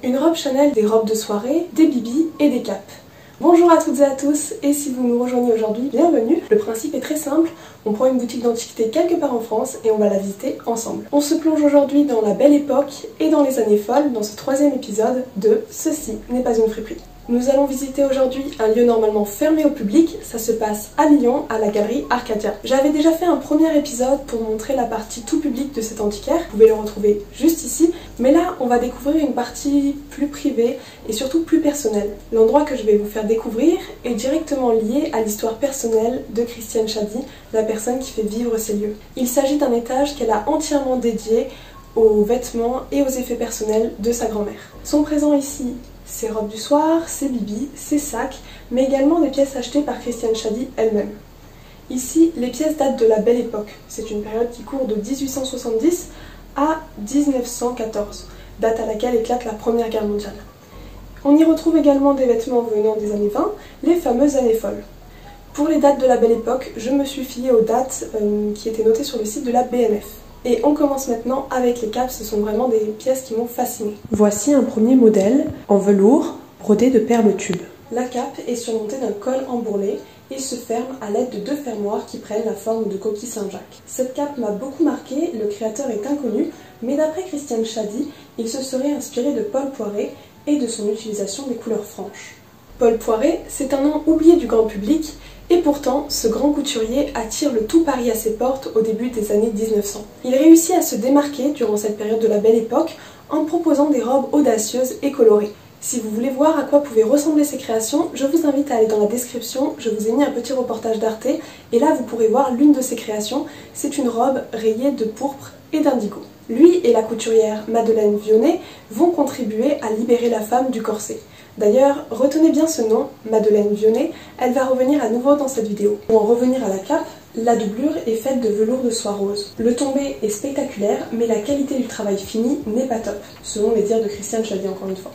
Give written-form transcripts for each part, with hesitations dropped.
Une robe Chanel, des robes de soirée, des bibis et des capes. Bonjour à toutes et à tous, et si vous nous rejoignez aujourd'hui, bienvenue. Le principe est très simple, on prend une boutique d'antiquité quelque part en France et on va la visiter ensemble. On se plonge aujourd'hui dans la belle époque et dans les années folles dans ce troisième épisode de Ceci n'est pas une friperie. Nous allons visiter aujourd'hui un lieu normalement fermé au public, ça se passe à Lyon, à la galerie Arcadia. J'avais déjà fait un premier épisode pour montrer la partie tout public de cet antiquaire, vous pouvez le retrouver juste ici, mais là on va découvrir une partie plus privée et surtout plus personnelle. L'endroit que je vais vous faire découvrir est directement lié à l'histoire personnelle de Christiane Chady, la personne qui fait vivre ces lieux. Il s'agit d'un étage qu'elle a entièrement dédié aux vêtements et aux effets personnels de sa grand-mère. Sont présents ici ses robes du soir, ses bibis, ses sacs, mais également des pièces achetées par Christiane Chady elle-même. Ici, les pièces datent de la Belle Époque. C'est une période qui court de 1870 à 1914, date à laquelle éclate la Première Guerre mondiale. On y retrouve également des vêtements venant des années 20, les fameuses années folles. Pour les dates de la Belle Époque, je me suis fiée aux dates qui étaient notées sur le site de la BNF. Et on commence maintenant avec les capes, ce sont vraiment des pièces qui m'ont fascinée. Voici un premier modèle en velours brodé de perles tubes. La cape est surmontée d'un col embourlé et se ferme à l'aide de deux fermoirs qui prennent la forme de coquille Saint-Jacques. Cette cape m'a beaucoup marqué, le créateur est inconnu, mais d'après Christiane Chady, il se serait inspiré de Paul Poiret et de son utilisation des couleurs franches. Paul Poiret, c'est un nom oublié du grand public, et pourtant, ce grand couturier attire le tout Paris à ses portes au début des années 1900. Il réussit à se démarquer durant cette période de la Belle Époque en proposant des robes audacieuses et colorées. Si vous voulez voir à quoi pouvaient ressembler ces créations, je vous invite à aller dans la description, je vous ai mis un petit reportage d'Arte, et là vous pourrez voir l'une de ces créations, c'est une robe rayée de pourpre et d'indigo. Lui et la couturière Madeleine Vionnet vont contribuer à libérer la femme du corset. D'ailleurs, retenez bien ce nom, Madeleine Vionnet, elle va revenir à nouveau dans cette vidéo. Pour en revenir à la cape, la doublure est faite de velours de soie rose. Le tombé est spectaculaire, mais la qualité du travail fini n'est pas top, selon les dires de Christiane Chady encore une fois.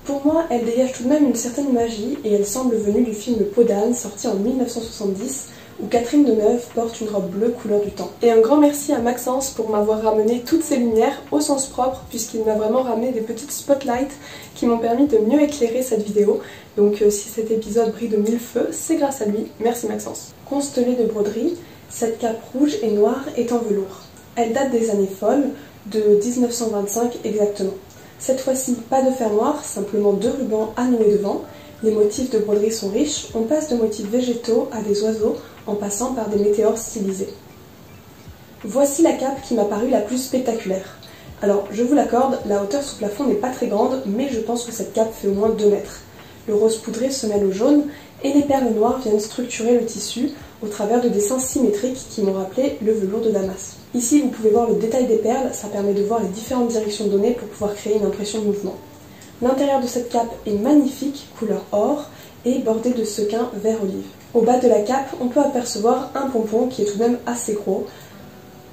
Pour moi, elle dégage tout de même une certaine magie et elle semble venue du film Peau d'âne, sorti en 1970, où Catherine Deneuve porte une robe bleue couleur du temps. Et un grand merci à Maxence pour m'avoir ramené toutes ces lumières au sens propre, puisqu'il m'a vraiment ramené des petites spotlights qui m'ont permis de mieux éclairer cette vidéo. Donc si cet épisode brille de mille feux, c'est grâce à lui. Merci Maxence. Constellée de broderie, cette cape rouge et noire est en velours. Elle date des années folles, de 1925 exactement. Cette fois-ci, pas de fermoir, simplement deux rubans à nouer devant. Les motifs de broderie sont riches, on passe de motifs végétaux à des oiseaux en passant par des météores stylisés. Voici la cape qui m'a paru la plus spectaculaire. Alors, je vous l'accorde, la hauteur sous plafond n'est pas très grande, mais je pense que cette cape fait au moins 2 mètres. Le rose poudré se mêle au jaune et les perles noires viennent structurer le tissu au travers de dessins symétriques qui m'ont rappelé le velours de Damas. Ici, vous pouvez voir le détail des perles, ça permet de voir les différentes directions données pour pouvoir créer une impression de mouvement. L'intérieur de cette cape est magnifique, couleur or, et bordé de sequins vert olive. Au bas de la cape, on peut apercevoir un pompon qui est tout de même assez gros.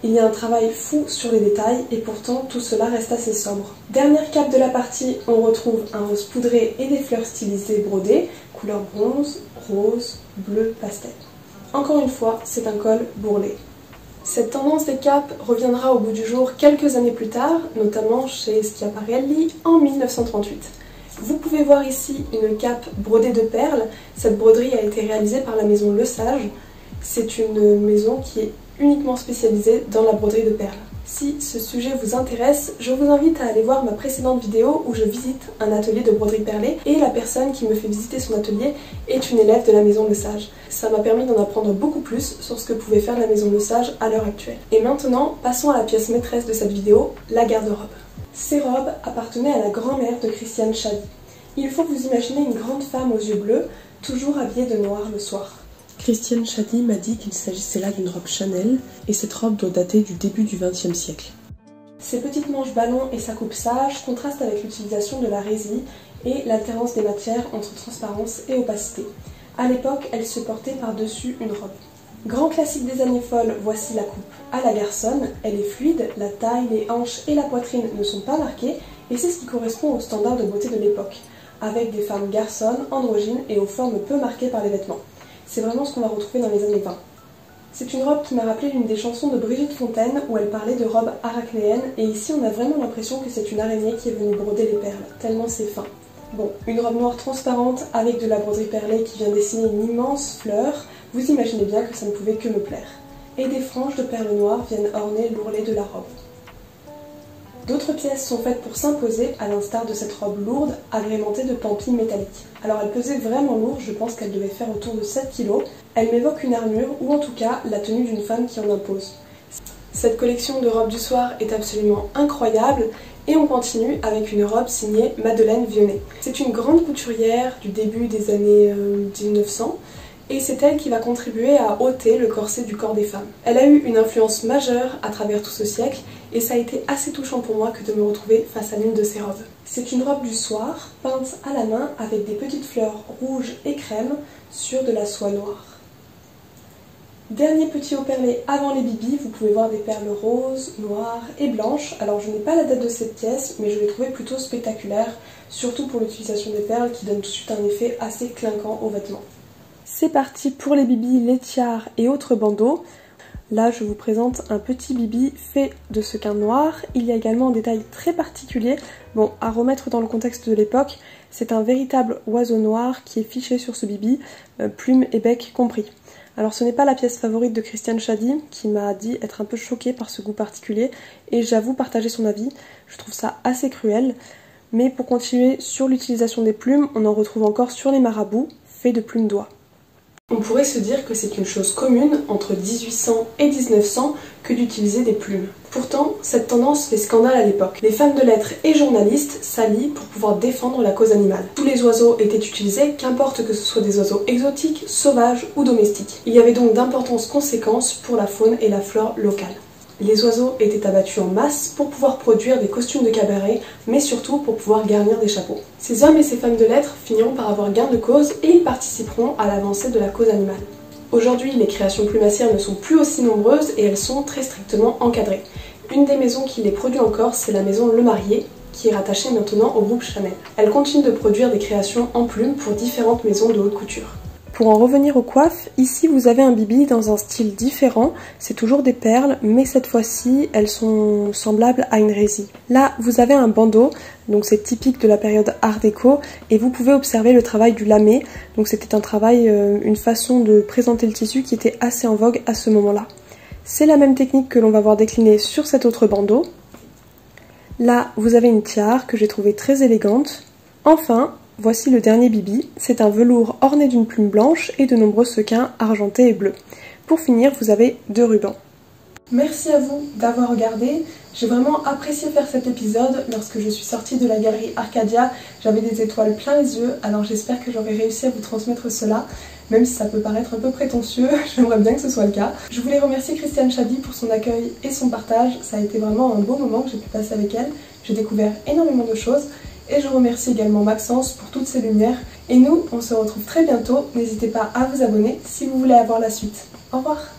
Il y a un travail fou sur les détails et pourtant tout cela reste assez sobre. Dernière cape de la partie, on retrouve un rose poudré et des fleurs stylisées brodées, couleur bronze, rose, bleu, pastel. Encore une fois, c'est un col bourrelé. Cette tendance des capes reviendra au bout du jour quelques années plus tard, notamment chez Schiaparelli en 1938. Vous pouvez voir ici une cape brodée de perles. Cette broderie a été réalisée par la maison Lesage. C'est une maison qui est uniquement spécialisée dans la broderie de perles. Si ce sujet vous intéresse, je vous invite à aller voir ma précédente vidéo où je visite un atelier de broderie perlée et la personne qui me fait visiter son atelier est une élève de la maison Lesage. Ça m'a permis d'en apprendre beaucoup plus sur ce que pouvait faire la maison Lesage à l'heure actuelle. Et maintenant, passons à la pièce maîtresse de cette vidéo, la garde-robe. Ces robes appartenaient à la grand-mère de Christiane Chady. Il faut vous imaginer une grande femme aux yeux bleus, toujours habillée de noir le soir. Christiane Chady m'a dit qu'il s'agissait là d'une robe Chanel, et cette robe doit dater du début du XXe siècle. Ses petites manches ballons et sa coupe sage contrastent avec l'utilisation de la résille et l'alternance des matières entre transparence et opacité. À l'époque, elle se portait par-dessus une robe. Grand classique des années folles, voici la coupe à la garçonne. Elle est fluide, la taille, les hanches et la poitrine ne sont pas marquées, et c'est ce qui correspond aux standards de beauté de l'époque, avec des femmes garçonnes, androgynes et aux formes peu marquées par les vêtements. C'est vraiment ce qu'on va retrouver dans les années 20. C'est une robe qui m'a rappelé l'une des chansons de Brigitte Fontaine où elle parlait de robe arachnéenne, et ici on a vraiment l'impression que c'est une araignée qui est venue broder les perles, tellement c'est fin. Bon, une robe noire transparente avec de la broderie perlée qui vient dessiner une immense fleur, vous imaginez bien que ça ne pouvait que me plaire. Et des franges de perles noires viennent orner l'ourlet de la robe. D'autres pièces sont faites pour s'imposer, à l'instar de cette robe lourde, agrémentée de pampilles métalliques. Alors elle pesait vraiment lourd, je pense qu'elle devait faire autour de 7 kg. Elle m'évoque une armure, ou en tout cas la tenue d'une femme qui en impose. Cette collection de robes du soir est absolument incroyable, et on continue avec une robe signée Madeleine Vionnet. C'est une grande couturière du début des années 1900, et c'est elle qui va contribuer à ôter le corset du corps des femmes. Elle a eu une influence majeure à travers tout ce siècle, et ça a été assez touchant pour moi que de me retrouver face à l'une de ces robes. C'est une robe du soir, peinte à la main avec des petites fleurs rouges et crème sur de la soie noire. Dernier petit haut perlé avant les bibis, vous pouvez voir des perles roses, noires et blanches. Alors je n'ai pas la date de cette pièce, mais je l'ai trouvée plutôt spectaculaire, surtout pour l'utilisation des perles qui donnent tout de suite un effet assez clinquant aux vêtements. C'est parti pour les bibis, les tiares et autres bandeaux. Là je vous présente un petit bibi fait de sequins noirs. Il y a également un détail très particulier, bon à remettre dans le contexte de l'époque, c'est un véritable oiseau noir qui est fiché sur ce bibi, plumes et bec compris. Alors ce n'est pas la pièce favorite de Christiane Chadi, qui m'a dit être un peu choquée par ce goût particulier, et j'avoue partager son avis, je trouve ça assez cruel. Mais pour continuer sur l'utilisation des plumes, on en retrouve encore sur les marabouts, faits de plumes d'oie. On pourrait se dire que c'est une chose commune entre 1800 et 1900 que d'utiliser des plumes. Pourtant, cette tendance fait scandale à l'époque. Les femmes de lettres et journalistes s'allient pour pouvoir défendre la cause animale. Tous les oiseaux étaient utilisés, qu'importe que ce soit des oiseaux exotiques, sauvages ou domestiques. Il y avait donc d'importantes conséquences pour la faune et la flore locale. Les oiseaux étaient abattus en masse pour pouvoir produire des costumes de cabaret, mais surtout pour pouvoir garnir des chapeaux. Ces hommes et ces femmes de lettres finiront par avoir gain de cause et ils participeront à l'avancée de la cause animale. Aujourd'hui, les créations plumassières ne sont plus aussi nombreuses et elles sont très strictement encadrées. Une des maisons qui les produit encore, c'est la maison Le Marié, qui est rattachée maintenant au groupe Chanel. Elle continue de produire des créations en plumes pour différentes maisons de haute couture. Pour en revenir aux coiffes, ici vous avez un bibi dans un style différent, c'est toujours des perles, mais cette fois-ci elles sont semblables à une résille. Là vous avez un bandeau, donc c'est typique de la période art déco, et vous pouvez observer le travail du lamé, donc c'était un travail, une façon de présenter le tissu qui était assez en vogue à ce moment-là. C'est la même technique que l'on va voir déclinée sur cet autre bandeau. Là vous avez une tiare que j'ai trouvée très élégante. Enfin, voici le dernier bibi, c'est un velours orné d'une plume blanche et de nombreux sequins argentés et bleus. Pour finir, vous avez 2 rubans. Merci à vous d'avoir regardé, j'ai vraiment apprécié faire cet épisode. Lorsque je suis sortie de la galerie Arcadia, j'avais des étoiles plein les yeux, alors j'espère que j'aurai réussi à vous transmettre cela, même si ça peut paraître un peu prétentieux, j'aimerais bien que ce soit le cas. Je voulais remercier Christiane Chadi pour son accueil et son partage, ça a été vraiment un beau moment que j'ai pu passer avec elle, j'ai découvert énormément de choses. Et je remercie également Maxence pour toutes ces lumières. Et nous, on se retrouve très bientôt. N'hésitez pas à vous abonner si vous voulez avoir la suite. Au revoir!